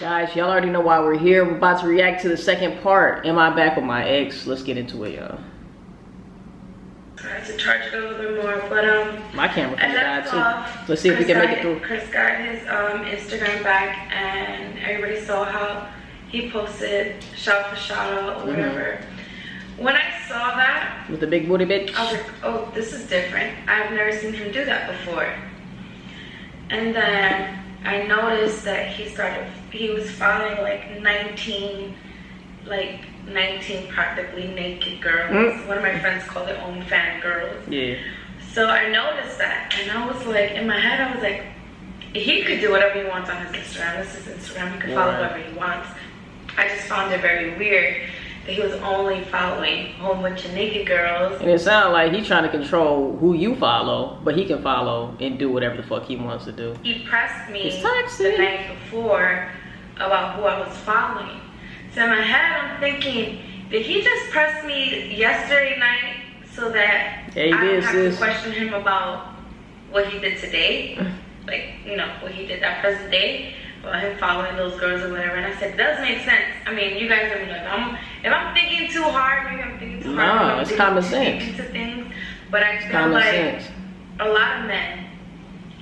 Guys, y'all already know why we're here. We're about to react to the second part. Am I back with my ex? Let's get into it, y'all. I had to charge it a little bit more, but my camera finna die too. Let's see if we can make it through. Chris got his Instagram back, and everybody saw how he posted shout for shout out or whatever. When I saw that with the big booty bitch, I was like, oh, this is different. I've never seen him do that before. And then I noticed that he was following like 19 practically naked girls. One of my friends called it OnlyFans girls. Yeah. So I noticed that, and I was like, in my head, I was like, he could do whatever he wants on his Instagram. This is Instagram. He can follow whoever he wants. I just found it very weird that he was only following a whole bunch of naked girls. And it sounded like he's trying to control who you follow, but he can follow and do whatever the fuck he wants to do. He pressed me the night before about who I was following. So in my head, I'm thinking, did he just press me yesterday night so that I don't have to question him about what he did today? Like, you know, what he did that present day, about him following those girls or whatever. And I said, it does make sense. I mean, you guys let me know. If I'm thinking too hard, maybe I'm thinking too hard. No, it's common sense. Into things, but I feel like a lot of men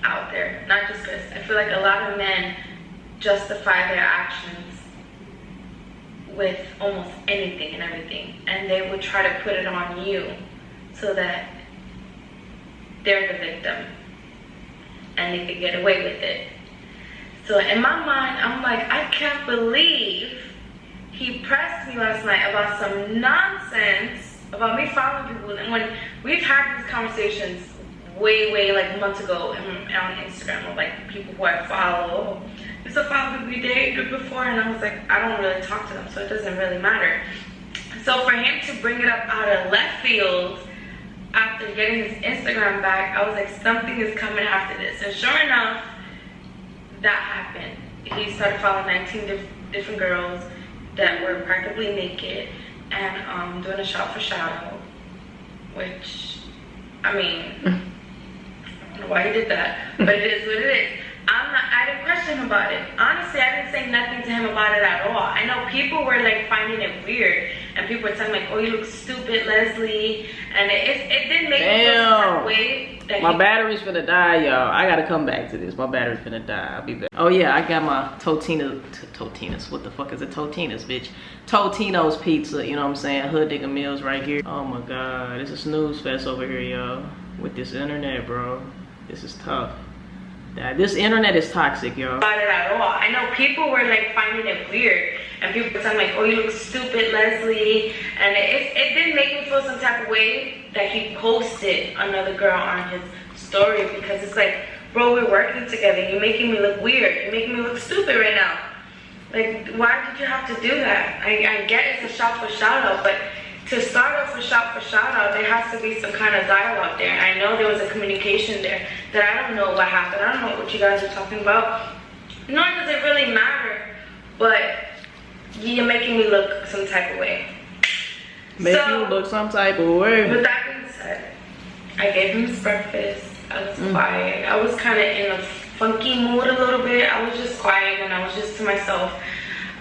out there, not just Chris, I feel like a lot of men justify their actions with almost anything and everything, and they would try to put it on you so that they're the victim and they could get away with it. So in my mind, I'm like, I can't believe he pressed me last night about some nonsense about me following people. And when we've had these conversations way like months ago on Instagram of like people who I follow, used to follow people we dated before, and I was like, I don't really talk to them, so it doesn't really matter. So for him to bring it up out of left field after getting his Instagram back, I was like, something is coming after this. And sure enough, that happened. He started following 19 different girls that were practically naked and doing a shout for shout out, which, I mean, I don't know why he did that, but it is what it is. I didn't question him about it. Honestly, I didn't say nothing to him about it at all. I know people were like finding it weird, and people were telling like, oh, you look stupid, Leslie, and it didn't make me feel that way. My battery's finna die, y'all. I gotta come back to this. My battery's finna die. I'll be back. Oh yeah, I got my Totino's. What the fuck is a Totino's, bitch? Totino's pizza, you know what I'm saying? Hood Digger Meals right here. Oh my god, it's a snooze fest over here, y'all. With this internet, bro. This is tough. This internet is toxic, y'all. About it at all. I know people were like finding it weird, and people were saying like, oh, you look stupid, Leslie, and it didn't make me feel some type of way that he posted another girl on his story, because it's like, bro, we're working together. You're making me look weird. You're making me look stupid right now. Like, why did you have to do that? I get it's a shout for shout out, but to start off with shout for shout out, there has to be some kind of dialogue there. I know there was a communication there that I don't know what happened. I don't know what you guys are talking about. Nor does it really matter, but you're making me look some type of way. Make you look some type of way. With that being said, I gave him his breakfast. I was quiet. I was kind of in a funky mood a little bit. I was just quiet and I was just to myself.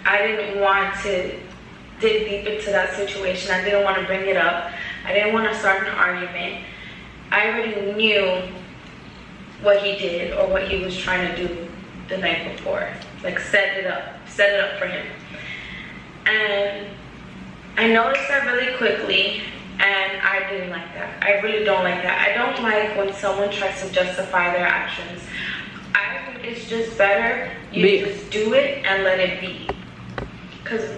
I didn't want to dig deep into that situation. I didn't want to bring it up. I didn't want to start an argument. I already knew what he did or what he was trying to do the night before. Like set it up for him. And I noticed that really quickly, and I didn't like that. I really don't like that. I don't like when someone tries to justify their actions. I think it's just better you just do it and let it be.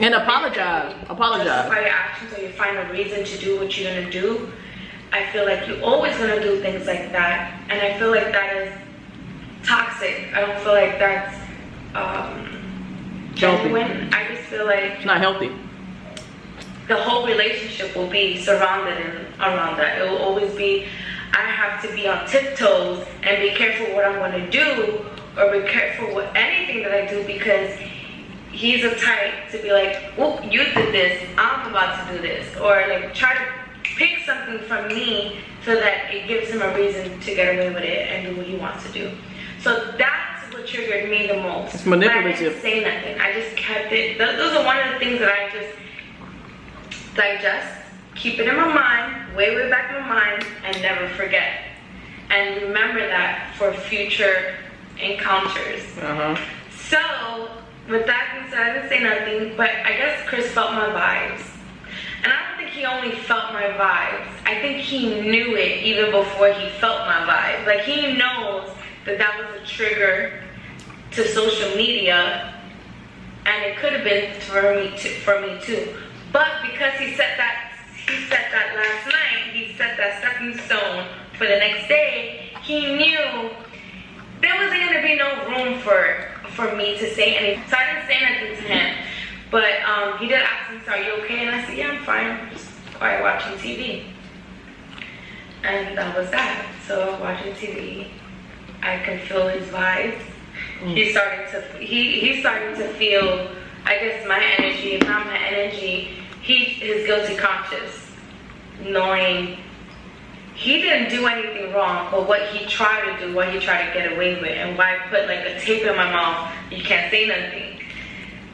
And apologize. Justify your actions, or you find a reason to do what you're gonna do. I feel like you're always gonna do things like that, and I feel like that is toxic. I don't feel like that's genuine. I just feel like it's not healthy. The whole relationship will be surrounded around that. It will always be, I have to be on tiptoes and be careful what I'm gonna do, or be careful with anything that I do, because he's a type to be like, oh, you did this, I'm about to do this, or like try to pick something from me so that it gives him a reason to get away with it and do what he wants to do. So that's what what triggered me the most. It's manipulative. I didn't say nothing. I just kept it. Those are one of the things that I just digest, keep it in my mind, way back in my mind, and never forget. And remember that for future encounters. So, with that being said, I didn't say nothing, but I guess Chris felt my vibes. And I don't think he only felt my vibes. I think he knew it even before he felt my vibe. Like, he knows that that was a trigger to social media, and it could have been for me too. But because he set that last night, he set that stepping stone for the next day, he knew there wasn't gonna be no room for me to say anything. So I didn't say anything to him. But he did ask me, so are you okay? And I said, yeah, I'm fine. I'm just quiet watching TV. And that was that. So watching TV, I can feel his vibes. He's starting to feel, I guess, my energy. If not my energy, his guilty conscience, knowing he didn't do anything wrong, but what he tried to do, what he tried to get away with, and why I put like a tape in my mouth, you can't say nothing.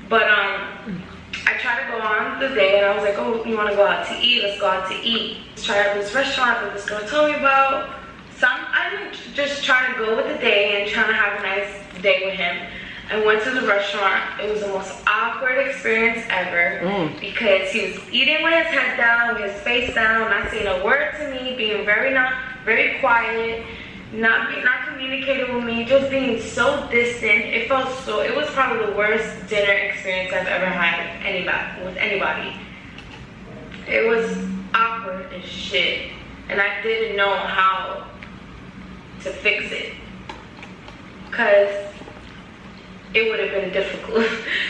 But I tried to go on the day, and I was like, oh, you want to go out to eat? Let's go out to eat. Let's try out this restaurant that this girl told me about. So I'm just trying to go with the day and trying to have a nice day with him. I went to the restaurant. It was the most awkward experience ever because he was eating with his head down, with his face down, not saying a word to me, being very quiet, not communicating with me, just being so distant. It was probably the worst dinner experience I've ever had with anybody. It was awkward as shit, and I didn't know how to fix it, because it would have been difficult.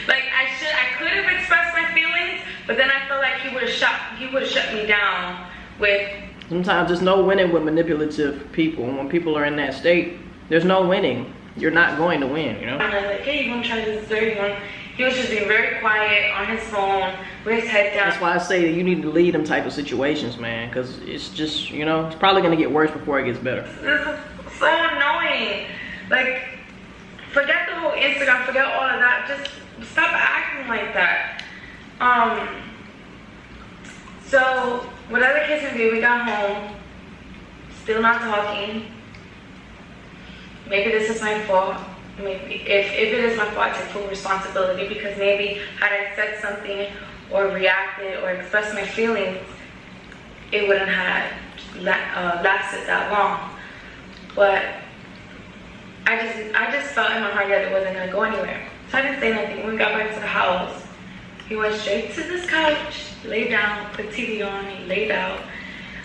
Like I could have expressed my feelings, but then I felt like he would have shut me down with. Sometimes there's no winning with manipulative people. When people are in that state, there's no winning. You're not going to win, you know? And I was like, hey, you want to try this dessert? He was just being very quiet on his phone, with his head down. That's why I say that you need to lead them type of situations, man. Because it's just, you know, it's probably going to get worse before it gets better. This is so annoying. Like, forget the whole Instagram, forget all of that. Just stop acting like that. So, whatever the case may be, we got home, still not talking. Maybe this is my fault. Maybe if it is my fault, I take full responsibility, because maybe had I said something or reacted or expressed my feelings, it wouldn't have lasted that long. But I just felt in my heart that it wasn't gonna go anywhere. So I didn't say nothing. When we got back to the house, he went straight to this couch, laid down, put TV on, he laid out.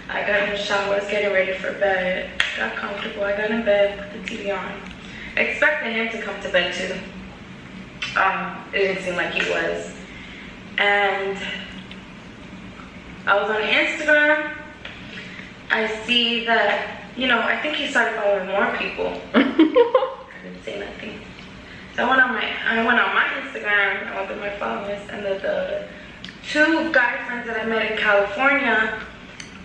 I got in the shower, I was getting ready for bed, got comfortable, I got in bed, put the TV on. Expecting him to come to bed too. It didn't seem like he was. And I was on Instagram. I see that, you know, I think he started following more people. I didn't say nothing. So I went on my Instagram, I went through my followers, and the two guy friends that I met in California,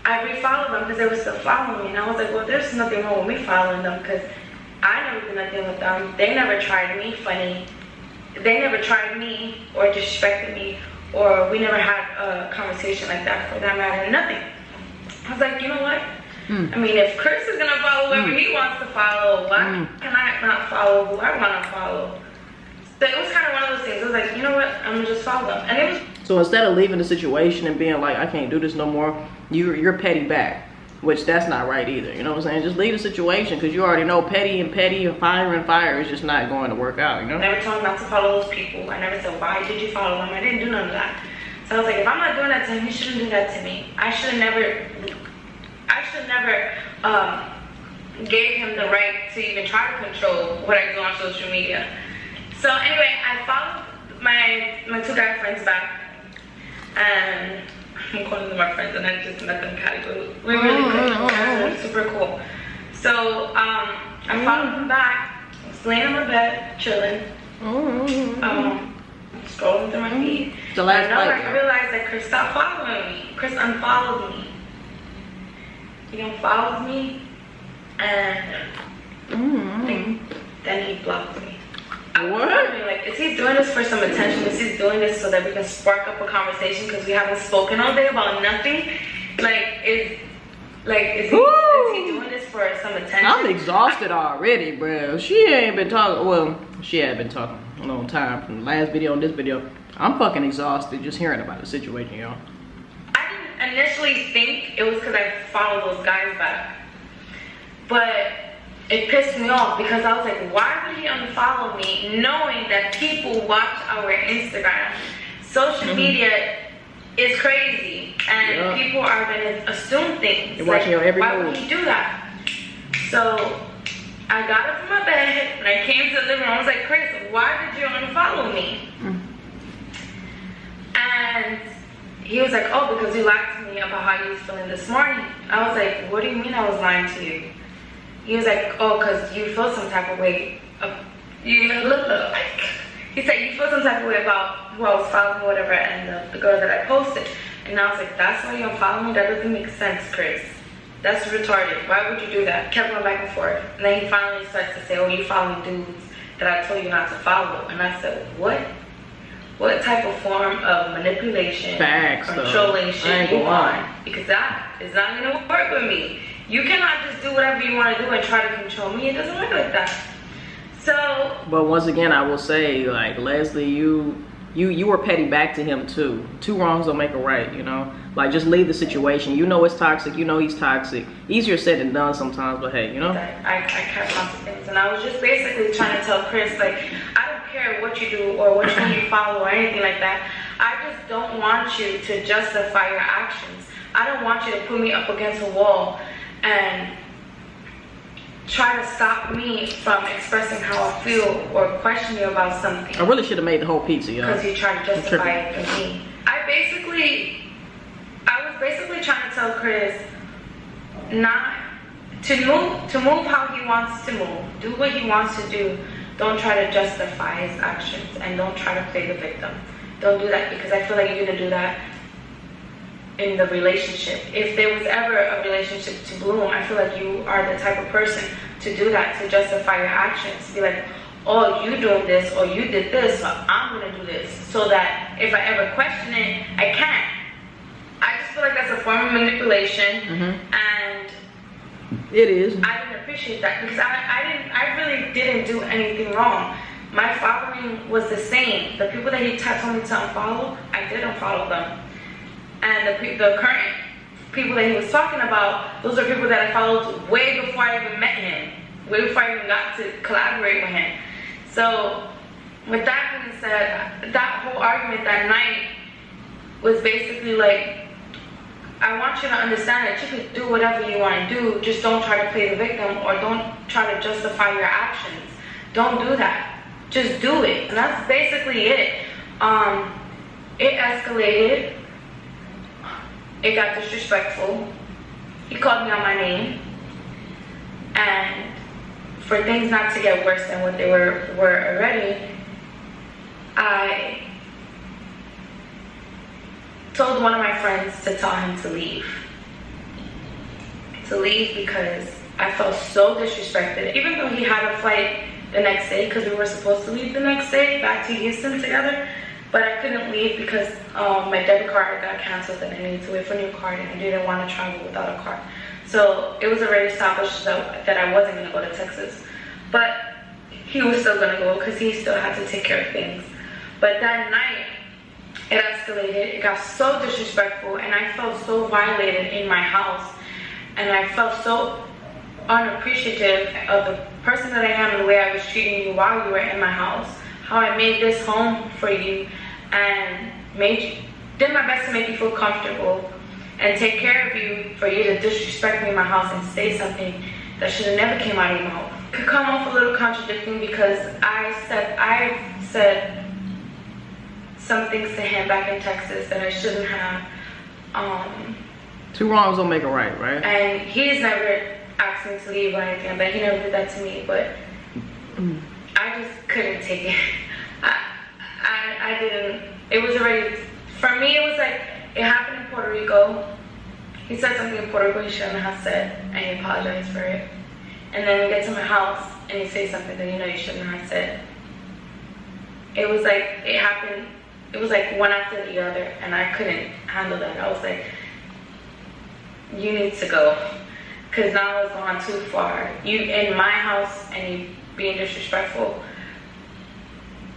I refollowed them because they were still following me. And I was like, well, there's nothing wrong with me following them, because I never did nothing with them. They never tried me funny. They never tried me or disrespected me, or we never had a conversation like that, for that matter, nothing. I was like, you know what? I mean, if Chris is gonna follow whoever he wants to follow, why can I not follow who I want to follow? So it was kind of one of those things. I was like, you know what? I'm gonna just follow them. And it was. So instead of leaving the situation and being like, I can't do this no more, you're petty back, which that's not right either. You know what I'm saying? Just leave the situation, because you already know petty and fire is just not going to work out. You know. I never told him not to follow those people. I never said, why did you follow them? I didn't do none of that. So I was like, if I'm not doing that to him, he shouldn't do that to me. I should never gave him the right to even try to control what I do on social media. So anyway, I followed my two guy friends back, and I'm calling them my friends, and I just met them in Cali. We're really cool. They're super cool. So I followed them back. I was laying on my bed, chilling, scrolling through my feed. I realized that Chris stopped following me. Chris unfollowed me. He unfollowed me, and then he blocked me. I was wondering, like, is he doing this for some attention? Is he doing this so that we can spark up a conversation because we haven't spoken all day about nothing? Is he doing this for some attention? I'm exhausted already, bro. She ain't been talking. Well, she had been talking a long time from the last video and this video. I'm fucking exhausted just hearing about the situation, y'all. I didn't initially think it was because I followed those guys back, but it pissed me off because I was like, why would he unfollow me knowing that people watch our Instagram? Social media is crazy and people are gonna assume things. They're watching your every move. Why would he do that? So I got up from my bed and I came to the living room. I was like, Chris, why did you unfollow me? And he was like, oh, because you lied to me about how you was feeling this morning. I was like, what do you mean I was lying to you? He was like, oh, because you feel some type of way. He said, you feel some type of way about who I was following or whatever and the girl that I posted. And I was like, that's why you unfollow me? That doesn't make sense, Chris. That's retarded. Why would you do that? Kept going back and forth. And then he finally starts to say, oh, you following dudes that I told you not to follow. And I said, what? What type of form of manipulation, controlling shit you want? Because that is not going to work with me. You cannot just do whatever you want to do and try to control me. It doesn't work like that. So, but once again, I will say, like, Leslie, you were petty back to him too. Two wrongs don't make a right, you know. Like, just leave the situation. You know it's toxic. You know he's toxic. Easier said than done sometimes, but hey, you know. I kept lots of things, and I was just basically trying to tell Chris, like, I don't care what you do or which one you follow or anything like that. I just don't want you to justify your actions. I don't want you to put me up against a wall and try to stop me from expressing how I feel or question you about something. I really should have made the whole pizza, y'all. Because you tried to justify it for me. I was basically trying to tell Chris not to move how he wants to move. Do what he wants to do. Don't try to justify his actions and don't try to play the victim. Don't do that because I feel like you're gonna do that in the relationship. If there was ever a relationship to bloom, I feel like you are the type of person to do that, to justify your actions. Be like, oh, you doing this or you did this, so I'm gonna do this. So that if I ever question it, I can't. I just feel like that's a form of manipulation and it is. I didn't appreciate that because I really didn't do anything wrong. My following was the same. The people that he told me to unfollow, I did unfollow them. And the current people that he was talking about, those are people that I followed way before I even met him. Way before I even got to collaborate with him. So, with that being said, that whole argument that night was basically like, I want you to understand that you can do whatever you want to do. Just don't try to play the victim or don't try to justify your actions. Don't do that. Just do it. And that's basically it. It escalated. It got disrespectful. He called me on my name. And for things not to get worse than what they were already, I told one of my friends to tell him to leave. To leave because I felt so disrespected. Even though he had a flight the next day, because we were supposed to leave the next day back to Houston together. But I couldn't leave because my debit card got canceled and I needed to wait for a new card and I didn't want to travel without a card. So it was already established that I wasn't going to go to Texas. But he was still going to go because he still had to take care of things. But that night, it escalated. It got so disrespectful and I felt so violated in my house. And I felt so unappreciative of the person that I am and the way I was treating you while you were in my house. How I made this home for you and did my best to make you feel comfortable and take care of you for you to disrespect me in my house and say something that should have never came out of your mouth. It could come off a little contradicting because I said some things to him back in Texas that I shouldn't have. Two wrongs don't make a right, right? And he's never asked me to leave or anything, but he never did that to me. But I just couldn't take it. I didn't. It was already, for me, it was like, it happened in Puerto Rico. He said something in Puerto Rico he shouldn't have said, and he apologized for it. And then we get to my house, and he says something that you know you shouldn't have said. it was like, it happened, it was like one after the other, and I couldn't handle that. I was like, you need to go, because now it's gone too far. You in my house and you being disrespectful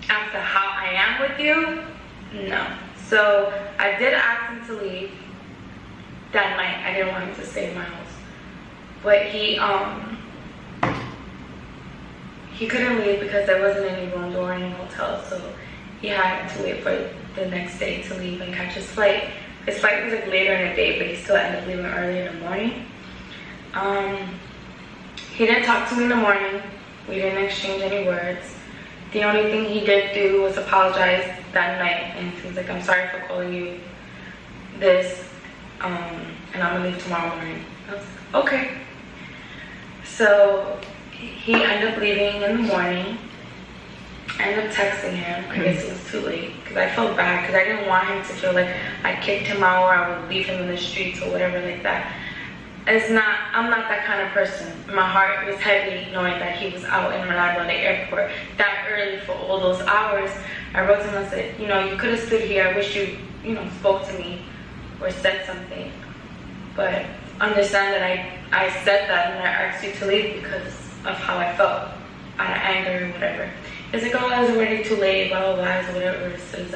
after how I am with you, no. So I did ask him to leave that night. I didn't want him to stay in my house, but he couldn't leave because there wasn't any room or any hotel, so he had to wait for the next day to leave and catch his flight. His flight was like later in the day, but he still ended up leaving early in the morning. He didn't talk to me in the morning. We didn't exchange any words. The only thing he did do was apologize that night, and he was like, I'm sorry for calling you this, and I'm gonna leave tomorrow morning. I was like, okay. So he ended up leaving in the morning. I ended up texting him. I guess it was too late, because I felt bad, because I didn't want him to feel like I kicked him out or I would leave him in the streets or whatever like that. I'm not that kind of person. My heart was heavy knowing that he was out in Managua, the airport, that early for all those hours. I wrote to him and said, you know, you could have stood here. I wish you, you know, spoke to me or said something. But understand that I said that and I asked you to leave because of how I felt, out of anger or whatever. It's like, oh, I was already too late, blah, blah, blah, so whatever it is,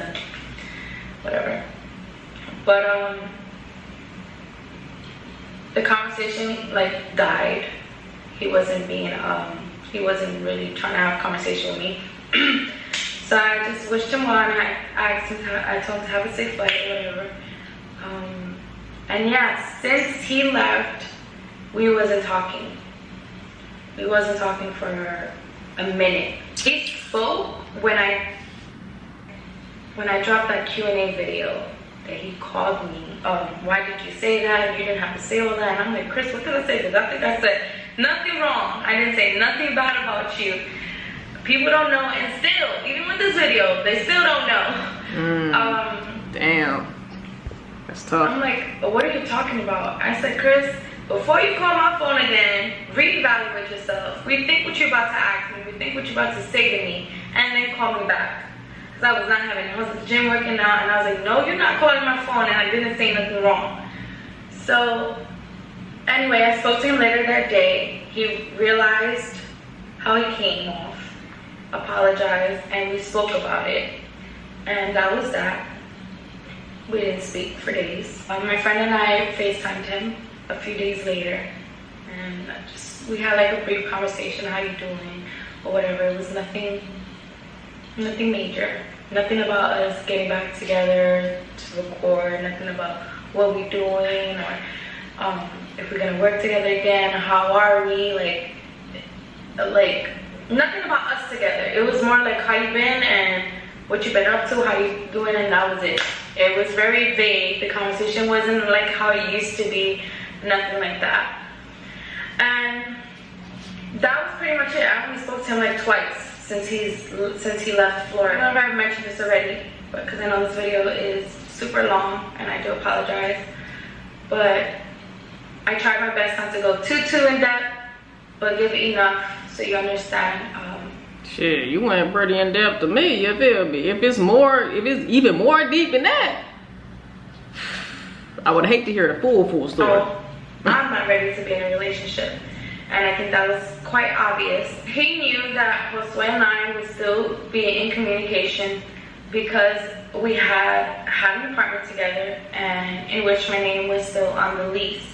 whatever. But, the conversation like died. He wasn't he wasn't really trying to have a conversation with me. So I just wished him well, and I told him to have a safe flight or whatever. And yeah, since he left, we wasn't talking. We wasn't talking for a minute. He spoke when I dropped that Q&A video. That he called me, why did you say that? You didn't have to say all that. And I'm like, Chris, what did I say? Because I think I said nothing wrong. I didn't say nothing bad about you. People don't know, and still, even with this video, they still don't know. Damn. That's tough. I'm like, what are you talking about? I said, Chris, before you call my phone again, reevaluate yourself. Rethink what you're about to ask me. Rethink what you're about to say to me. And then call me back. I was not having it. I was at the gym working out, and I was like, no, you're not calling my phone, and I didn't say nothing wrong. So anyway, I spoke to him later that day. He realized how he came off, apologized, and we spoke about it. And that was that. We didn't speak for days. My friend and I FaceTimed him a few days later, and we had like a brief conversation, how you doing, or whatever. It was nothing major. Nothing about us getting back together to record, nothing about what we're doing, or if we're gonna work together again, how are we, like nothing about us together. It was more like how you been and what you've been up to, how you doing, and that was it. It was very vague. The conversation wasn't like how it used to be, nothing like that. And that was pretty much it. I only spoke to him like twice since he left Florida. I don't know if I've mentioned this already, but because I know this video is super long, and I do apologize. But I tried my best not to go too in depth, but give enough so you understand. Shit, you went pretty in depth to me. You feel me? If it's even more deep than that, I would hate to hear the full story. Oh, I'm not ready to be in a relationship. And I think that was quite obvious. He knew that Josue and I would still be in communication because we had an apartment together, and in which my name was still on the lease.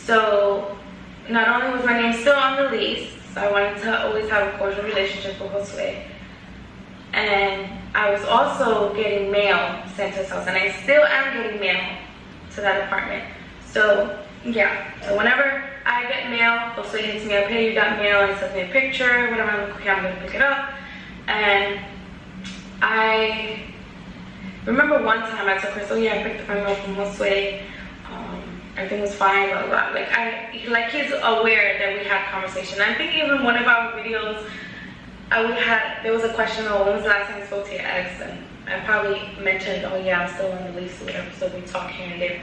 So not only was my name still on the lease, so I wanted to always have a cordial relationship with Josue. And I was also getting mail sent to his house, and I still am getting mail to that apartment. So yeah, so whenever I get mail, Josue hits me up, hey, you got mail, and sends me a picture, whatever. I'm like, okay, I'm gonna pick it up. And I remember one time I told Chris, oh yeah, I picked up my mail from Josue. Everything was fine, blah, blah, blah. He's aware that we had conversation. I think even one of our videos, there was a question, oh, when was the last time you spoke to your ex? And I probably mentioned, oh yeah, I'm still on the lease or whatever, so we talk here and there.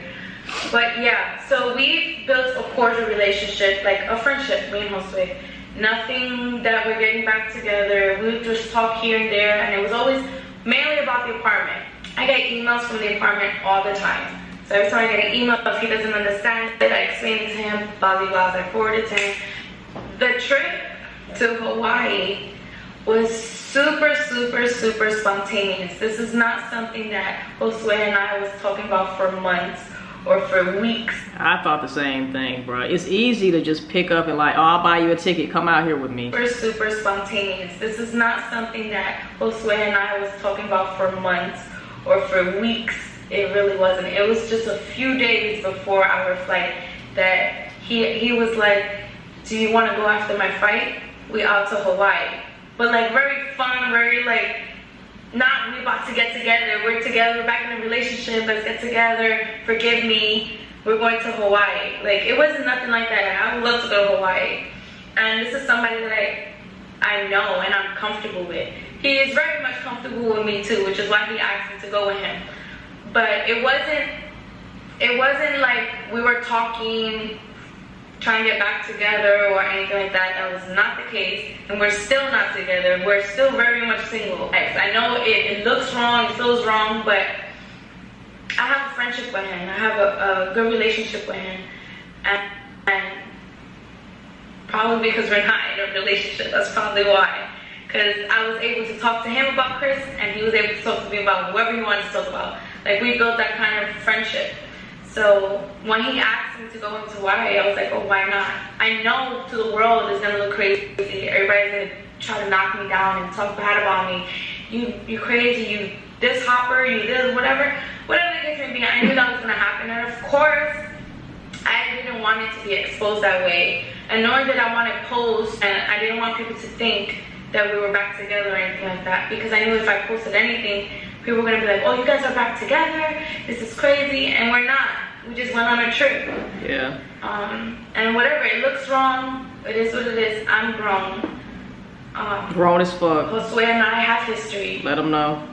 But yeah, so we built a cordial relationship, like a friendship, me and Josue. Nothing that we're getting back together. We would just talk here and there, and it was always mainly about the apartment. I get emails from the apartment all the time. So every time I get an email, if he doesn't understand it, I explain it to him, blah, blah, blah, I forward it to him. The trip to Hawaii was super, super, super spontaneous. This is not something that Josue and I was talking about for months or for weeks. I thought the same thing, bro. It's easy to just pick up and like, oh, I'll buy you a ticket, come out here with me. Super, super spontaneous. This is not something that Josue and I was talking about for months or for weeks. It really wasn't. It was just a few days before our flight that he was like, do you want to go after my fight? We out to Hawaii. But like very fun, very like, not we about to get together. We're together, we're back in a relationship, let's get together, forgive me, we're going to Hawaii. Like, it wasn't nothing like that. I would love to go to Hawaii. And this is somebody that I know and I'm comfortable with. He is very much comfortable with me too, which is why he asked me to go with him. But it wasn't like we were talking, trying to get back together or anything like that. That was not the case, and we're still not together. We're still very much single. I know it looks wrong, it feels wrong, but I have a friendship with him. I have a good relationship with him, and probably because we're not in a relationship, that's probably why. Because I was able to talk to him about Chris, and he was able to talk to me about whoever he wanted to talk about. Like, we built that kind of friendship. So when he asked me to go into Hawaii, I was like, oh, why not? I know to the world it's gonna look crazy. Everybody's gonna try to knock me down and talk bad about me. You crazy, you this hopper, you this, whatever the case may be. I knew that was gonna happen, and of course, I didn't want it to be exposed that way, and nor did I want to post, and I didn't want people to think that we were back together or anything like that, because I knew if I posted anything, people were gonna be like, oh, you guys are back together, this is crazy, and we're not. We just went on a trip. Yeah. And whatever, it looks wrong, it is what it is. I'm grown. Grown as fuck. Josue and I have history. Let them know.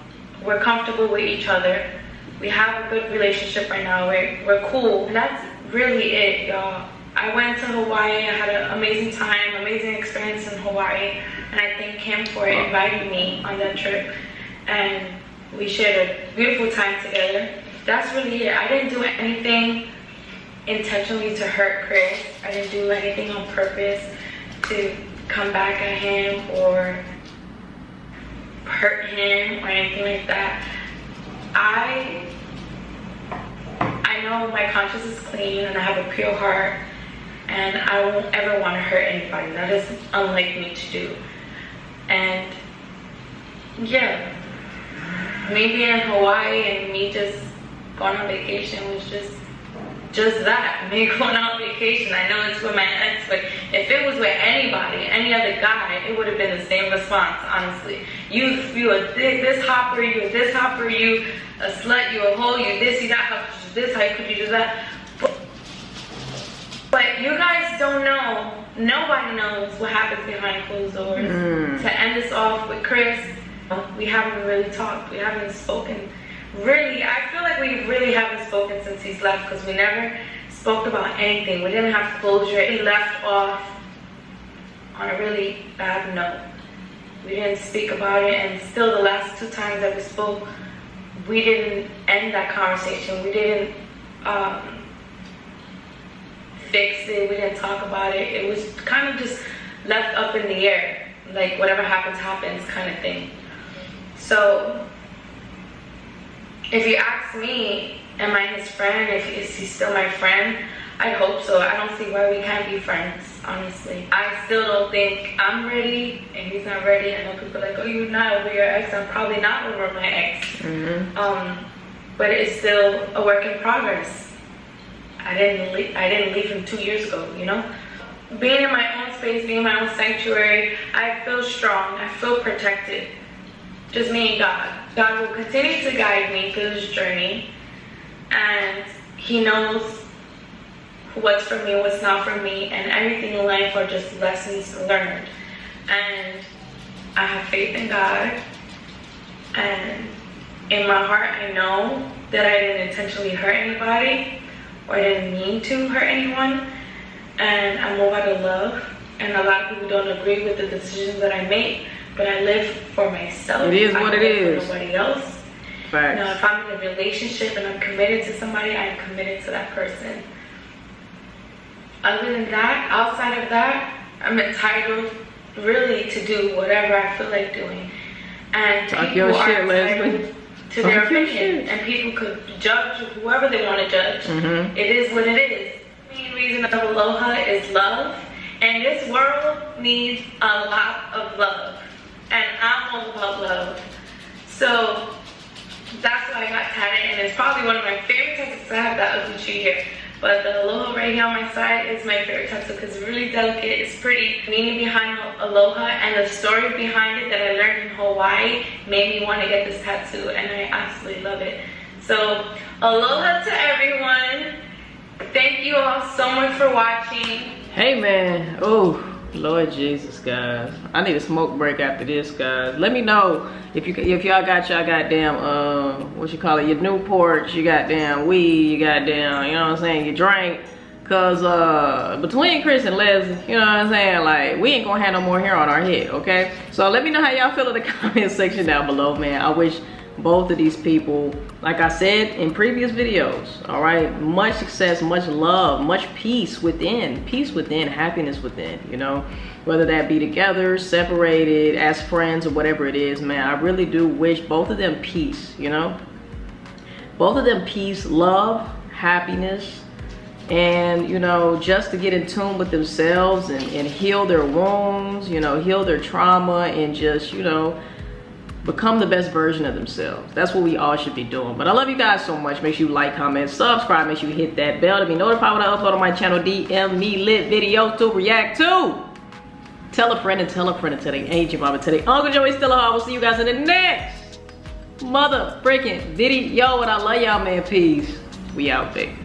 We're comfortable with each other. We have a good relationship right now. We're cool. And that's really it, y'all. I went to Hawaii. I had an amazing time, amazing experience in Hawaii. And I thank him for inviting me on that trip. And we shared a beautiful time together. That's really it. I didn't do anything intentionally to hurt Chris. I didn't do anything on purpose to come back at him or hurt him or anything like that. I know my conscience is clean and I have a pure heart, and I won't ever want to hurt anybody. That is unlike me to do. And yeah, me being in Hawaii and me just going on vacation was just that, me going on vacation. I know it's with my ex, but if it was with anybody, any other guy, it would have been the same response, honestly. You a this hopper, you a this hopper, you a slut, you a hoe, you this, you that, how could you do this, how could you do that? But you guys don't know, nobody knows what happens behind closed doors. To end this off with Chris, we haven't really talked, we haven't spoken. Really, I feel like we really haven't spoken since he's left, because we never spoke about anything. We didn't have closure. He left off on a really bad note. We didn't speak about it, and still the last 2 times that we spoke, we didn't end that conversation. We didn't fix it. We didn't talk about it. It was kind of just left up in the air, like whatever happens, happens kind of thing. So if you ask me, am I his friend? Is he still my friend? I hope so. I don't see why we can't be friends, honestly. I still don't think I'm ready and he's not ready. I know people are like, oh, you're not over your ex. I'm probably not over my ex. But it's still a work in progress. I didn't leave him 2 years ago, you know? Being in my own space, being in my own sanctuary, I feel strong. I feel protected. Just me and God. God will continue to guide me through this journey, and he knows what's for me, what's not for me, and everything in life are just lessons learned. And I have faith in God, and in my heart I know that I didn't intentionally hurt anybody or I didn't mean to hurt anyone, and I move out of love. and a lot of people don't agree with the decisions that I make, but I live for myself. It is what it is. For nobody else. Facts. Now, if I'm in a relationship and I'm committed to somebody, I'm committed to that person. Other than that, outside of that, I'm entitled really to do whatever I feel like doing. And Talk people your are shit, entitled Leslie. to Talk their your opinion. shit. And people could judge whoever they want to judge. Mm-hmm. It is what it is. The main reason of aloha is love. And this world needs a lot of love. And I'm all about love. So that's why I got tatted. And it's probably one of my favorite tattoos. I have that ugly tree here. But the aloha right here on my side is my favorite tattoo because it's really delicate, it's pretty. The meaning behind aloha and the story behind it that I learned in Hawaii made me want to get this tattoo, and I absolutely love it. So aloha to everyone. Thank you all so much for watching. Hey man, oh Lord Jesus, guys, I need a smoke break after this, guys. Let me know if y'all got y'all goddamn what you call it, your Newports, you goddamn weed, you goddamn, you know what I'm saying, your drink. Cause between Chris and Leslie, you know what I'm saying, like we ain't gonna have no more hair on our head, okay? So let me know how y'all feel in the comment section down below, man. I wish both of these people, like I said in previous videos, all right, much success, much love, much peace within, happiness within, you know, whether that be together, separated, as friends, or whatever it is, man. I really do wish both of them peace, you know, both of them peace, love, happiness, and, you know, just to get in tune with themselves and heal their wounds, you know, heal their trauma, and just, you know, become the best version of themselves. That's what we all should be doing. But I love you guys so much. Make sure you like, comment, subscribe. Make sure you hit that bell to be notified when I upload on my channel. DM me lit videos to react to. Tell a friend and tell a friend and tell their agent mama, tell their Uncle Joey still alive. We'll see you guys in the next mother freaking video. And I love y'all, man. Peace. We out, baby.